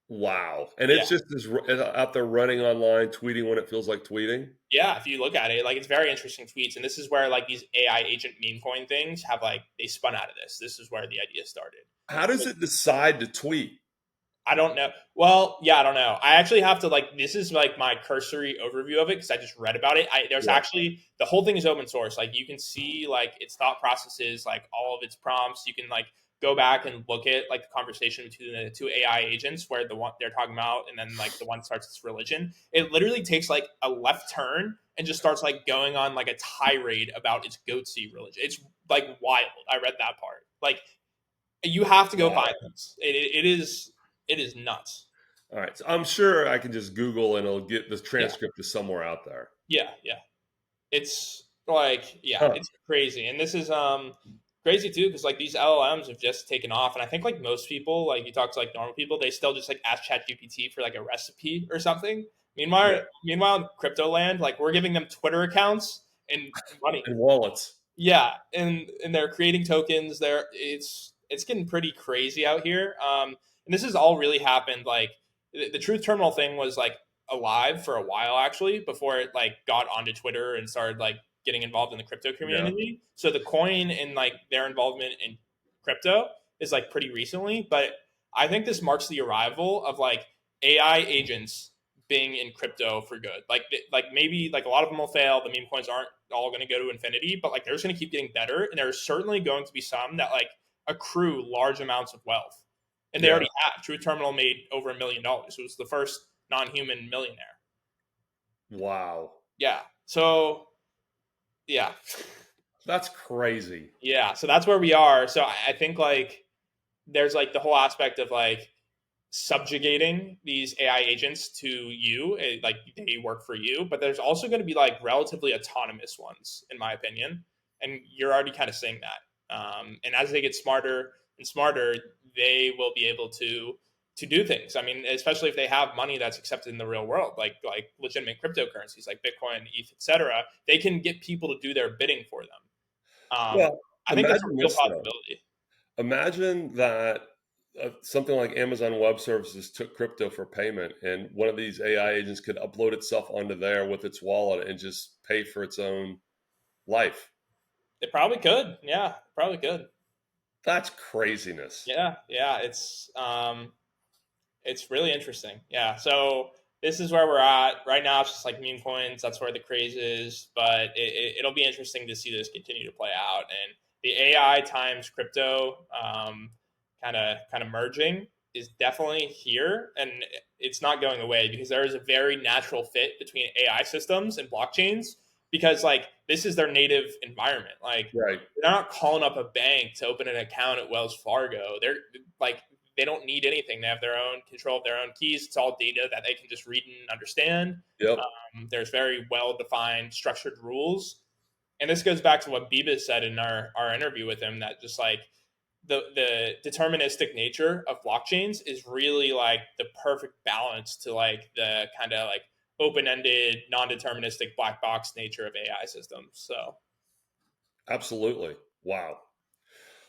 Wow. And Yeah. it's just out there running online, tweeting when it feels like tweeting. Yeah, if you look at it, like it's very interesting tweets. And this is where like these AI agent meme coin things have like they spun out of this. This is where the idea started. How does it decide to tweet? I don't know. Well, yeah, I don't know. I actually have to like this is like my cursory overview of it because I just read about it. There's actually the whole thing is open source. Like you can see like its thought processes, like all of its prompts. You can like go back and look at like the conversation between the two AI agents where the one they're talking about and then like the one starts its religion. It literally takes like a left turn and just starts like going on like a tirade about its goatsy religion. It's like wild. I read that part. Like you have to go find this. It is nuts. All right. So I'm sure I can just Google and it'll get the transcript is somewhere out there. Yeah. It's like, Huh. it's crazy. And this is crazy too, because like these LLMs have just taken off. And I think like most people, like you talk to like normal people, they still just like ask ChatGPT for like a recipe or something. Meanwhile, in crypto land, like we're giving them Twitter accounts and money. And wallets. Yeah, and they're creating tokens. It's getting pretty crazy out here. And this has all really happened. Like the Truth Terminal thing was like alive for a while actually before it like got onto Twitter and started like getting involved in the crypto community. Yeah. So the coin and like their involvement in crypto is like pretty recently, but I think this marks the arrival of like AI agents being in crypto for good. Like maybe like a lot of them will fail. The meme coins aren't all going to go to infinity, but like they're just going to keep getting better. And there's certainly going to be some that like accrue large amounts of wealth. And they already have. True Terminal made over $1 million. It was the first non-human millionaire. Wow. Yeah. So, yeah. That's crazy. Yeah. So that's where we are. So I think like there's like the whole aspect of like subjugating these AI agents to you, like they work for you, but there's also going to be like relatively autonomous ones, in my opinion. And you're already kind of seeing that. And as they get smarter and smarter, they will be able to do things. I mean, especially if they have money that's accepted in the real world, like legitimate cryptocurrencies like Bitcoin, ETH, etc. They can get people to do their bidding for them. Well, I think that's a real possibility. Imagine that something like Amazon Web Services took crypto for payment, and one of these AI agents could upload itself onto there with its wallet and just pay for its own life. It probably could. Yeah, probably could. That's craziness. Yeah. It's really interesting. Yeah. So this is where we're at right now. It's just like meme coins. That's where the craze is. But it'll be interesting to see this continue to play out. And the AI times crypto kind of merging is definitely here, and it's not going away because there is a very natural fit between AI systems and blockchains. because like this is their native environment. Like Right. they're not calling up a bank to open an account at Wells Fargo. They're like they don't need anything. They have their own control of their own keys. It's all data that they can just read and understand. Yep. There's very well defined, structured rules. And this goes back to what Biba said in our interview with him, that just like the deterministic nature of blockchains is really like the perfect balance to like the kind of like open-ended, non-deterministic black box nature of AI systems. So Absolutely. Wow.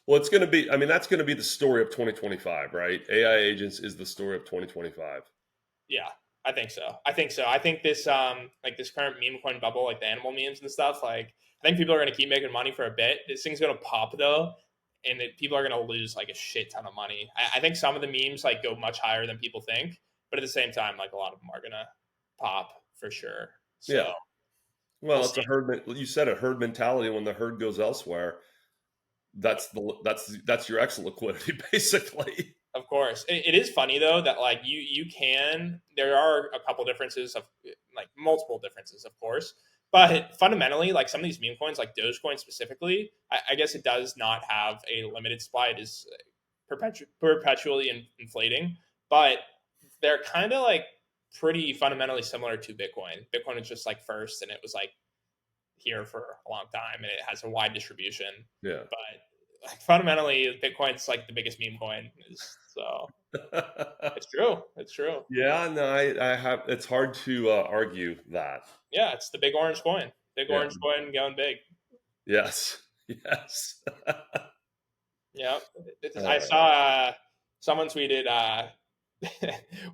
Well, it's going to be, I mean, that's going to be the story of 2025, right? AI agents is the story of 2025. yeah, I think so. I think so. I think this like this current meme coin bubble, like the animal memes and stuff, like I think people are going to keep making money for a bit. This thing's going to pop though, and people are going to lose like a shit ton of money. I think some of the memes like go much higher than people think, but at the same time, like a lot of them are going to pop for sure. Yeah. So we'll Well, it's see. a herd. You said a herd mentality. When the herd goes elsewhere, that's your exit liquidity, basically. Of course, it is funny though that like you can. There are a couple differences of like multiple differences, of course, but fundamentally, like some of these meme coins, like Dogecoin specifically, I guess it does not have a limited supply. It is perpetually inflating, but they're kind of like pretty fundamentally similar to Bitcoin. Bitcoin is just like first, and it was like here for a long time, and it has a wide distribution, Yeah. but like fundamentally, Bitcoin's like the biggest meme coin. So it's true. It's true. Yeah. No, I have. It's hard to argue that. Yeah, it's the big orange coin. Big Yeah. orange coin going big. Yes. Yes. Yeah. I Uh, saw someone tweeted,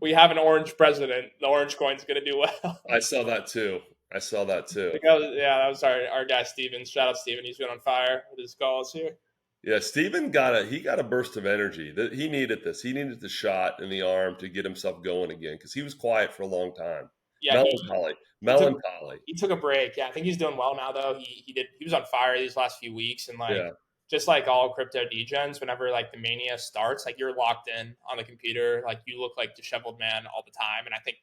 "We have an orange president. The orange coin's going to do well." I saw that too. I saw that too. Yeah, that was our guy Steven. Shout out Steven. He's been on fire with his calls here. Yeah, Steven got a burst of energy. That he needed this. He needed the shot in the arm to get himself going again because he was quiet for a long time. Yeah, Melancholy, he took melancholy. he took a break. Yeah, I think he's doing well now though. He was on fire these last few weeks, and like Yeah, just like all crypto degens, whenever like the mania starts, like you're locked in on the computer, like you look like disheveled man all the time, and I think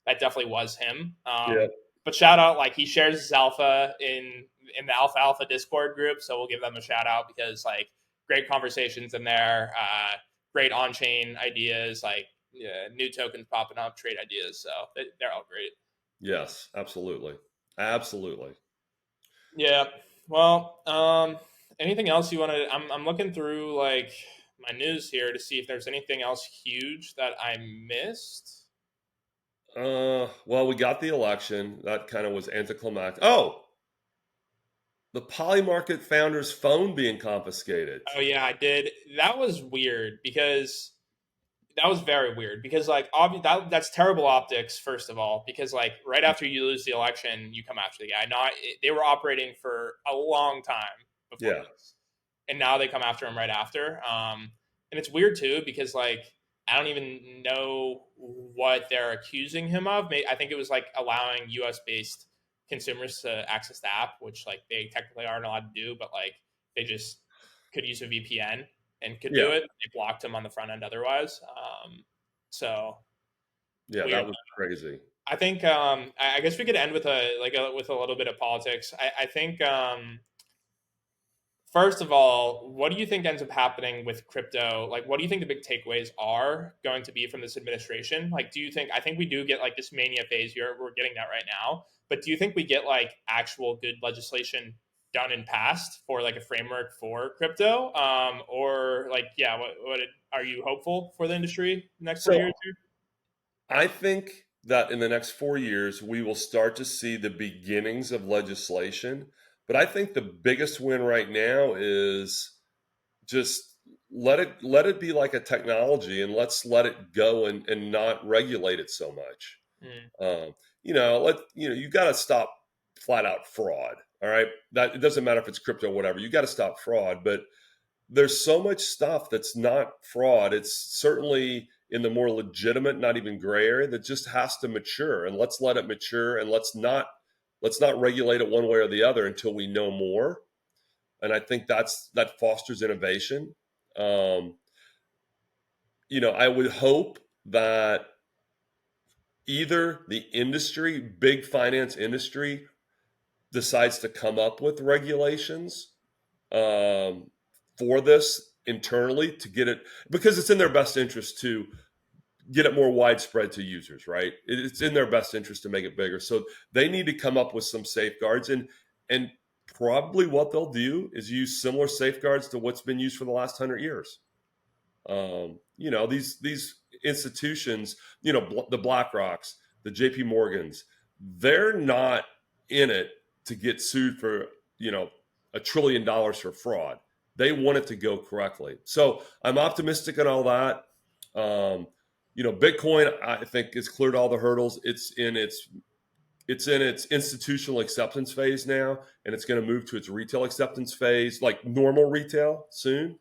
that definitely was him. yeah, But shout out, like he shares his alpha in the Alpha Discord group, so we'll give them a shout out because like great conversations in there, great on chain ideas, like new tokens popping up, trade ideas. So they're all great. yes, absolutely, absolutely. Yeah. Well, anything else you want to? I'm looking through like my news here to see if there's anything else huge that I missed. Well, we got the election. That kind of was anticlimactic. Oh, the Polymarket founder's phone being confiscated. Oh yeah, I did. That was weird because that was very weird because like that's terrible optics first of all because like right after you lose the election you come after the guy. Not they were operating for a long time before Yeah, this, and now they come after him right after. And it's weird too because like I don't even know what they're accusing him of. I think it was like allowing U.S. based consumers to access the app, which like they technically aren't allowed to do, but like they just could use a VPN and could do yeah, it. They blocked him on the front end otherwise. So yeah. weird. That was crazy. I think I guess we could end with with a little bit of politics. I think first of all, what do you think ends up happening with crypto? Like, what do you think the big takeaways are going to be from this administration? Like, do you think, I think we do get like this mania phase here. We're getting that right now. But do you think we get like actual good legislation done and passed for like a framework for crypto? Or like, yeah, what are you hopeful for the industry the next 4 years? So I think that in the next 4 years, we will start to see the beginnings of legislation. But I think the biggest win right now is just let it be like a technology and let's let it go and not regulate it so much. Mm, You got to stop flat out fraud. All right, that it doesn't matter if it's crypto or whatever. You got to stop fraud, but there's so much stuff that's not fraud. It's certainly in the more legitimate, not even gray area that just has to mature. And let's let it mature and let's not regulate it one way or the other until we know more. And I think that fosters innovation. Um, I would hope that either the industry, big finance industry, decides to come up with regulations um, for this internally to get it, because it's in their best interest to get it more widespread to users, right? It's in their best interest to make it bigger. So they need to come up with some safeguards, and probably what they'll do is use similar safeguards to what's been used for the last 100 years. These institutions, the BlackRocks, the JP Morgans, they're not in it to get sued for, $1 trillion for fraud. They want it to go correctly. So I'm optimistic on all that. Bitcoin, I think, has cleared all the hurdles. It's in its institutional acceptance phase now, and it's going to move to its retail acceptance phase, like normal retail, soon.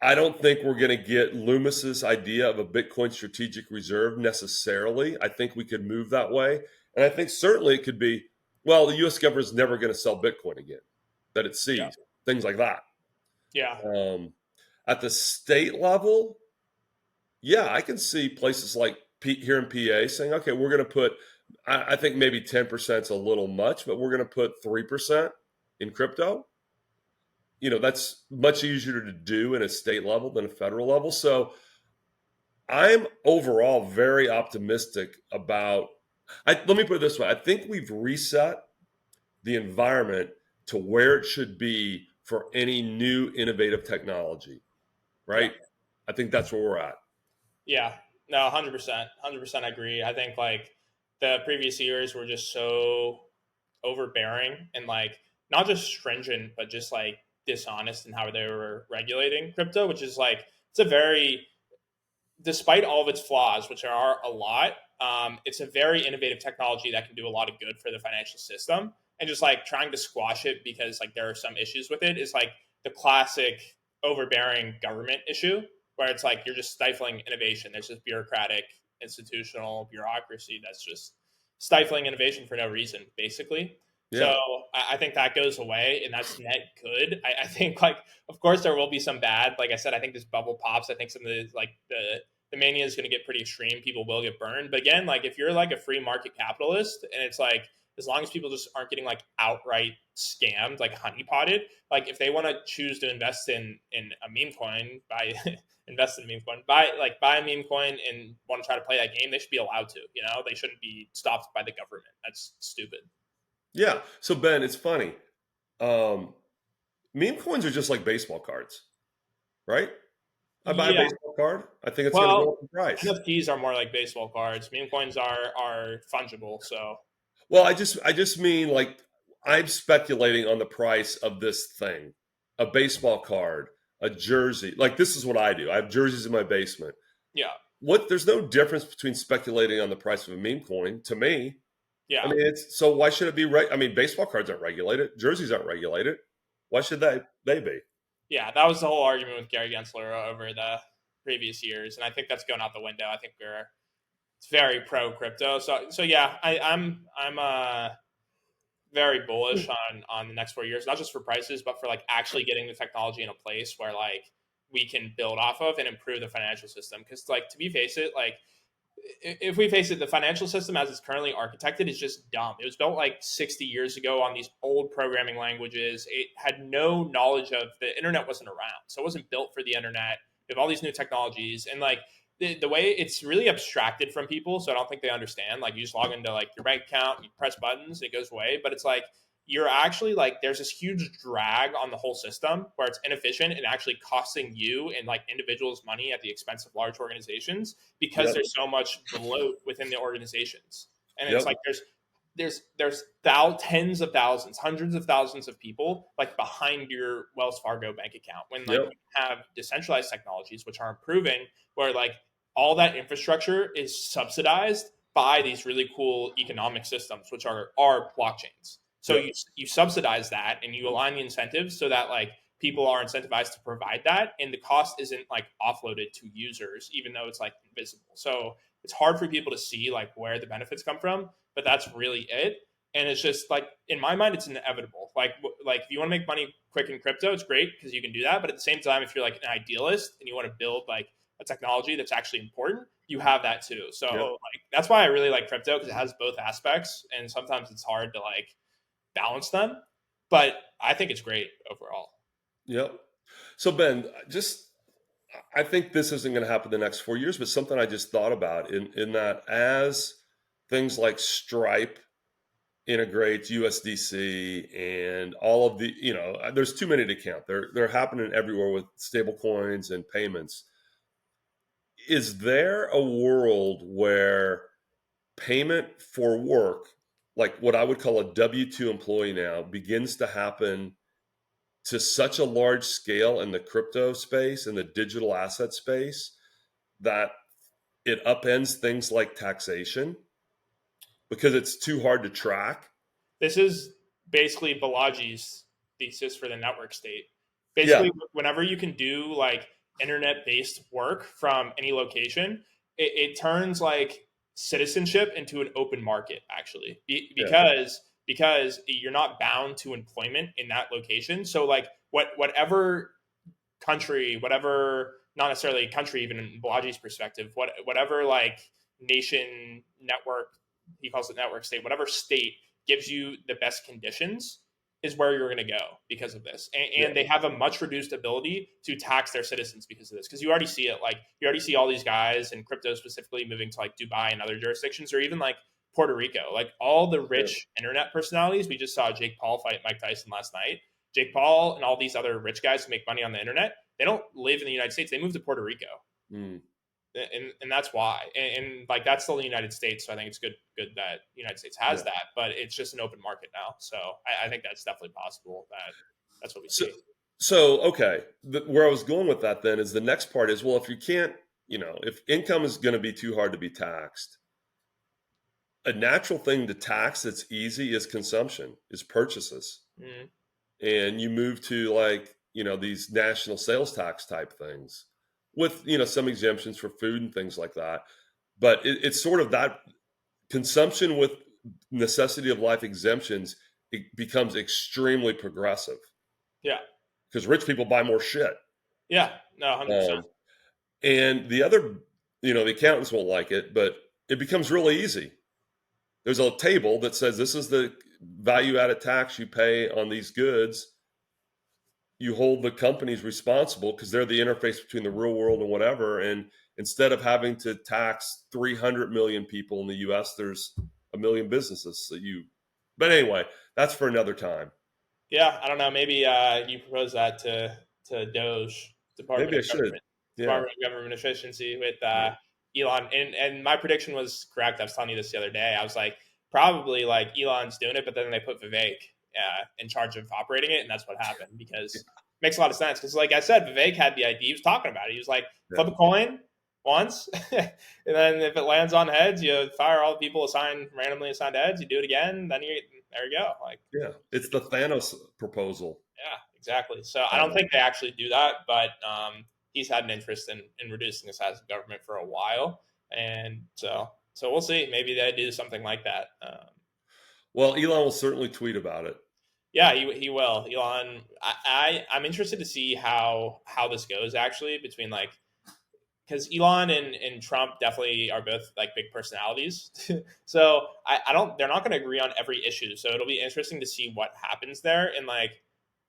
I don't think we're going to get Loomis's idea of a Bitcoin strategic reserve necessarily. I think we could move that way. And I think certainly it could be, well, the US government is never going to sell Bitcoin again, that it Yeah. sees, things like that. Yeah. At the state level, yeah, I can see places like here in PA saying, okay, we're going to put, I think maybe 10% is a little much, but we're going to put 3% in crypto. That's much easier to do in a state level than a federal level. So I'm overall very optimistic about, let me put it this way. I think we've reset the environment to where it should be for any new innovative technology, Yeah. right? I think that's where we're at. Yeah. No, 100%. 100% agree. I think like the previous years were just so overbearing and like not just stringent, but just like dishonest in how they were regulating crypto, which is like, it's a very, despite all of its flaws, which are a lot, it's a very innovative technology that can do a lot of good for the financial system. And just like trying to squash it because like there are some issues with it is like the classic overbearing government issue where it's like you're just stifling innovation. There's this bureaucratic institutional bureaucracy that's just stifling innovation for no reason, basically. So Yeah. I think that goes away, and that's net good. I think like of course there will be some bad. Like I said, I think this bubble pops. I think some of the mania is going to get pretty extreme. People will get burned. But again, like if you're like a free market capitalist, and it's like as long as people just aren't getting like outright scammed, like honeypotted, like if they want to choose to invest in a meme coin, buy invest in a meme coin, buy a meme coin and want to try to play that game, they should be allowed to. They shouldn't be stopped by the government. That's stupid. Yeah. So Ben, it's funny. Um, Meme coins are just like baseball cards, right? I buy a Yeah. baseball card. I think it's going to go Well, up in price. NFTs are more like baseball cards. Meme coins are fungible. So Well, I just mean, like, I'm speculating on the price of this thing, a baseball card, a jersey. Like, this is what I do. I have jerseys in my basement. yeah, There's no difference between speculating on the price of a meme coin to me. I yeah, mean, so why should it be I mean, baseball cards aren't regulated, jerseys aren't regulated. Why should they be? yeah. That was the whole argument with Gary Gensler over the previous years, and I think that's going out the window. I think it's very pro crypto. So yeah, I'm very bullish on the next 4 years, not just for prices, but for like actually getting the technology in a place where like we can build off of and improve the financial system. Because like to be face it, like if we face it, the financial system as it's currently architected is just dumb. It was built like 60 years ago on these old programming languages. It had no knowledge of the internet wasn't around. So it wasn't built for the internet. We have all these new technologies and like the way it's really abstracted from people. So I don't think they understand. Like you just log into like your bank account, you press buttons, it goes away. But it's like you're actually like there's this huge drag on the whole system where it's inefficient and actually costing you and like individuals money at the expense of large organizations because Yep. there's so much bloat within the organizations. And it's Yep. like there's tens of thousands, hundreds of thousands of people like behind your Wells Fargo bank account when like Yep. you have decentralized technologies which are improving where like all that infrastructure is subsidized by these really cool economic systems which are blockchains. So Yep. you subsidize that and you align the incentives so that like people are incentivized to provide that and the cost isn't like offloaded to users even though it's like invisible. So it's hard for people to see like where the benefits come from, but that's really it. And it's just like in my mind, it's inevitable. Like if you want to make money quick in crypto, it's great because you can do that. But at the same time, if you're like an idealist and you want to build like a technology that's actually important, you have that too. So Yep. like that's why I really like crypto, because it has both aspects, and sometimes it's hard to like balance them. But I think it's great overall. Yep. So Ben, I think this isn't going to happen the next 4 years, but something I just thought about in that as things like Stripe integrates USDC and all of the, there's too many to count. They're happening everywhere with stable coins and payments. Is there a world where payment for work, like what I would call a W-2 employee now, begins to happen to such a large scale in the crypto space and the digital asset space that it upends things like taxation because it's too hard to track? This is basically Balaji's thesis for the network state. Yeah, Basically, whenever you can do like internet based work from any location, it turns like citizenship into an open market, actually, yeah, because you're not bound to employment in that location. So like whatever country, whatever, not necessarily a country, even in Balaji's perspective, whatever like nation, network, he calls it network state, whatever state gives you the best conditions is where you're going to go because of this. yeah, And they have a much reduced ability to tax their citizens because of this. Because you already see it. Like, you already see all these guys in crypto specifically moving to like Dubai and other jurisdictions, or even like Puerto Rico. Like, all the yeah. rich internet personalities. We just saw Jake Paul fight Mike Tyson last night. Jake Paul and all these other rich guys who make money on the internet, they don't live in the United States. They move to Puerto Rico. Mm, And that's why. And like, that's still the United States. So I think it's good that the United States has yeah. that, but it's just an open market now. So I think that's definitely possible. That's what we So, see. so okay, where I was going with that then is the next part is, well, if you can't, if income is going to be too hard to be taxed, a natural thing to tax that's easy is consumption, is purchases. Mm. And you move to like, these national sales tax type things with, some exemptions for food and things like that. But it's sort of that consumption with necessity of life exemptions, it becomes extremely progressive Yeah. because rich people buy more shit. Yeah. No, 100%. Um, and the other, the accountants won't like it, but it becomes really easy. There's a table that says this is the value added tax you pay on these goods. You hold the companies responsible because they're the interface between the real world and whatever. And instead of having to tax 300 million people in the US, there's a million businesses that you. But anyway, that's for another time. Yeah. I don't know. Maybe you propose that to Doge, Maybe I should. Yeah. Department of Government Efficiency with Yeah. Elon. And my prediction was correct. I was telling you this the other day. I was like, probably like Elon's doing it, but then they put Vivek in charge of operating it, and that's what happened, because it makes a lot of sense. Because like I said, Vivek had the idea. He was talking about it. He was like, flip a coin once, and then if it lands on heads, you fire all the people randomly assigned heads. You do it again, then there you go. Like, Yeah. It's the Thanos proposal. yeah, exactly. So I don't think they actually do that, but he's had an interest in reducing the size of government for a while, and so we'll see. Maybe they do something like that. Well, Elon will certainly tweet about it. Yeah, he will. Elon, I'm interested to see how this goes actually, between like, because Elon and Trump definitely are both like big personalities. So I don't they're not going to agree on every issue. So it'll be interesting to see what happens there, and like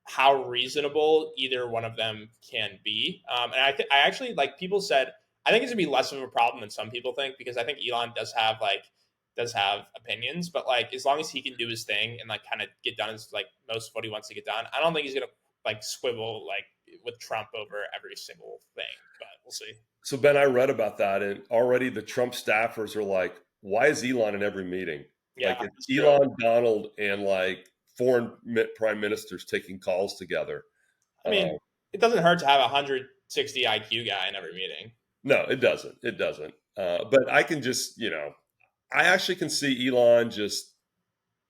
how reasonable either one of them can be. And I actually, like, people said, I think it's gonna be less of a problem than some people think, because I think Elon does have opinions, but like, as long as he can do his thing and like kind of get done as like most of what he wants to get done, I don't think he's gonna like swivel like with Trump over every single thing. But we'll see. So, Ben, I read about that, and already the Trump staffers are like, why is Elon in every meeting? Yeah, Like, it's that's true. Elon, Donald, and like foreign prime ministers taking calls together. I mean, it doesn't hurt to have a 160 IQ guy in every meeting. No, it doesn't. It doesn't. But I can just, I actually can see Elon just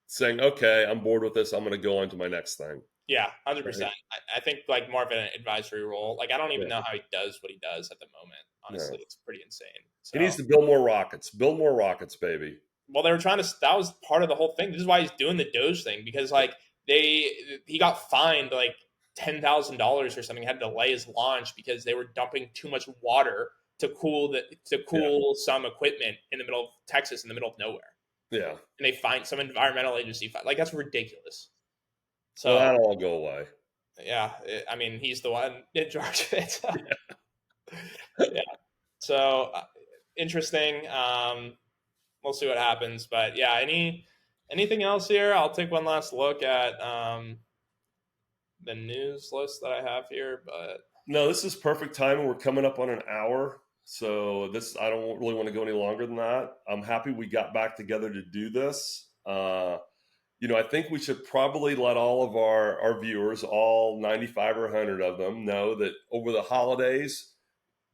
saying, okay, I'm bored with this. I'm going to go on to my next thing. Yeah, Right? 100%. I think like more of an advisory role. Like, I don't even Yeah. know how he does what he does at the moment. No. Honestly, it's pretty insane. He So, needs to build more rockets. Build more rockets, baby. well, they were trying to. That was part of the whole thing. This is why he's doing the Doge thing, because like he got fined like $10,000 or something. Had to delay his launch because they were dumping too much water cool some equipment in the middle of Texas, in the middle of nowhere. Yeah. And they find some environmental agency, like that's ridiculous. Well, So that'll all go away. yeah, I mean, he's the one in charge of it. So. Yeah. So interesting. We'll see what happens, but yeah. Anything else here? I'll take one last look at the news list that I have here, but No, this is perfect timing. We're coming up on an hour. So I don't really want to go any longer than that. I'm happy we got back together to do this. I think we should probably let all of our viewers, all 95 or 100 of them, know that over the holidays,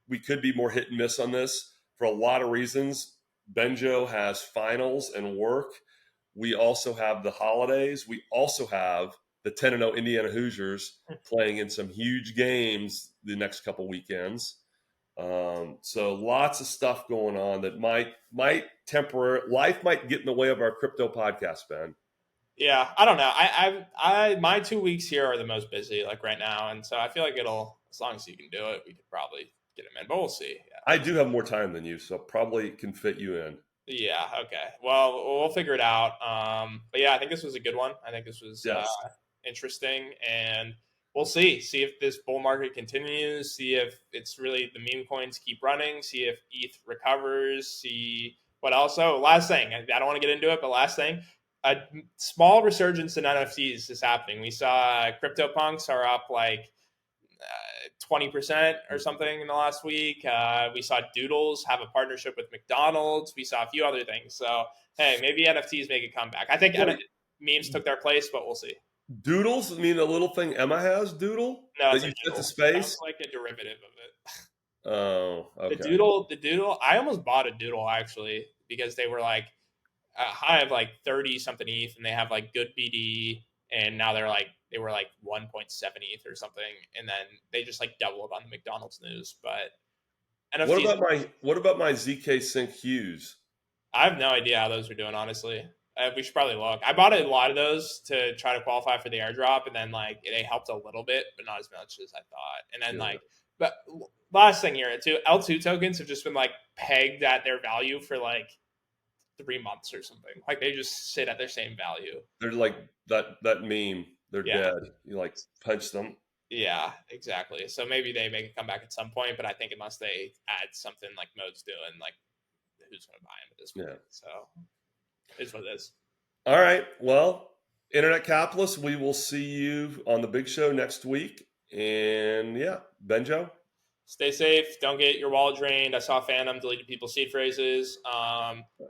we could be more hit and miss on this for a lot of reasons. Benjo has finals and work. We also have the holidays. We also have the 10-0 Indiana Hoosiers playing in some huge games the next couple weekends. So lots of stuff going on that might life might get in the way of our crypto podcast, Ben. yeah, I don't know. I my 2 weeks here are the most busy, like right now, and so I feel like as long as you can do it, we could probably get him in. But we'll see. Yeah. I do have more time than you, so probably can fit you in. Yeah. Okay. Well, we'll figure it out. But yeah, I think this was a good one. I think this was Yes. interesting, and we'll see. See if this bull market continues. See if it's really the meme coins keep running. See if ETH recovers. See what else. Oh, last thing. I don't want to get into it, but last thing. A small resurgence in NFTs is happening. We saw CryptoPunks are up like 20% or something in the last week. We saw Doodles have a partnership with McDonald's. We saw a few other things. So, hey, maybe NFTs make a comeback. I think memes took their place, but we'll see. Doodles? I mean, the little thing Emma has, Doodle? No, that it's you a set doodle. to space? Sounds like a derivative of it. Oh, okay. The doodle. I almost bought a doodle actually because they were like high of like 30 something ETH, and they have like good BD, and now they were like 1.7 ETH or something, and then they just like doubled on the McDonald's news. But NFTs, What about my ZK Sync Hughes? I have no idea how those are doing, honestly. We should probably look. I bought a lot of those to try to qualify for the airdrop, and then like they helped a little bit, but not as much as I thought. And then but last thing here too, L2 tokens have just been like pegged at their value for like 3 months or something. Like they just sit at their same value. They're like that meme. They're dead. You like punch them. Yeah, exactly. So maybe they make a comeback at some point, but I think unless they add something like Mode's doing, like who's going to buy them at this point? Yeah. So it's what it is. All right. Well, Internet Capitalists, we will see you on the big show next week. And yeah, Benjo. Stay safe. Don't get your wallet drained. I saw Phantom deleted people's seed phrases.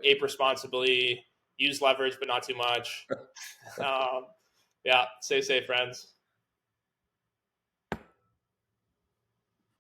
Ape responsibly. Use leverage, but not too much. Yeah, stay safe, friends.